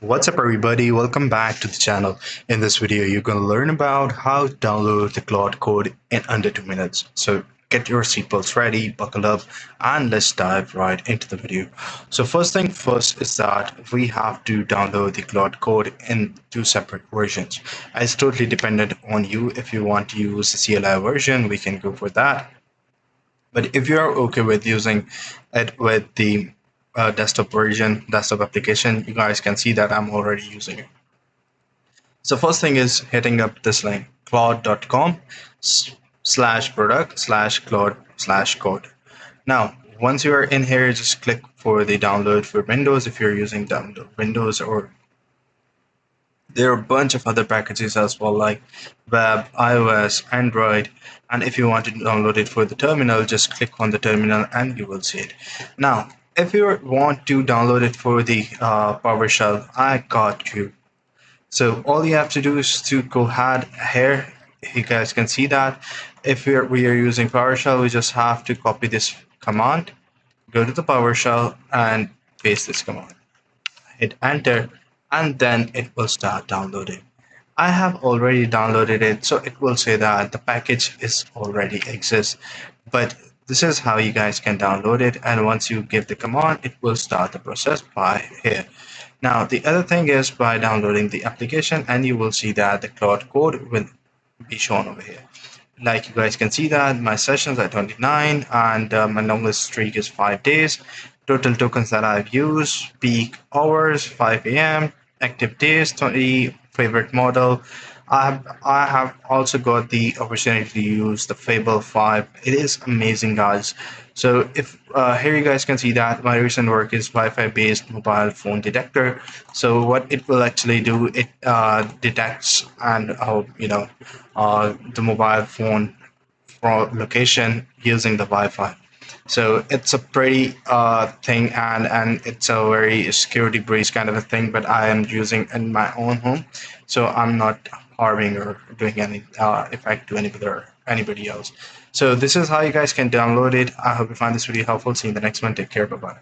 What's up everybody, welcome back to the channel. In this video you're going to learn about how to download the Claude Code in under 2 minutes. So get your seatbelts ready, buckle up, and let's dive right into the video. So first thing first is that we have to download the Claude Code in two separate versions. It's totally dependent on you. If you want to use the CLI version, we can go for that. But if you're okay with using it with the desktop version, desktop application, you guys can see that I'm already using it. So first thing is hitting up this link, claude.com/product/claude/code. Now, once you are in here, just click for the download for Windows if you're using download Windows, or there are a bunch of other packages as well, like web, iOS, Android. And if you want to download it for the terminal, just click on the terminal and you will see it. Now, if you want to download it for the PowerShell, I got you. So all you have to do is to go ahead here. You guys can see that if we are using PowerShell, we just have to copy this command, go to the PowerShell and paste this command. Hit enter, and then it will start downloading. I have already downloaded it, so it will say that the package is already exists. But this is how you guys can download it, and once you give the command, it will start the process by here. Now, the other thing is by downloading the application, and you will see that the Claude Code will be shown over here. Like you guys can see that my sessions are 29 and my longest streak is 5 days. Total tokens that I've used, peak hours 5 a.m., active days 20, favorite model. I have also got the opportunity to use the Fable 5. It is amazing, guys. So if here you guys can see that my recent work is Wi-Fi based mobile phone detector. So what it will actually do, it detects and the mobile phone location using the Wi-Fi. So it's a pretty thing, and it's a very security breach kind of a thing, but I am using in my own home, so I'm not harming or doing any effect to anybody else. So this is how you guys can download it. I hope you find this video helpful. See you in the next one. Take care. Bye bye.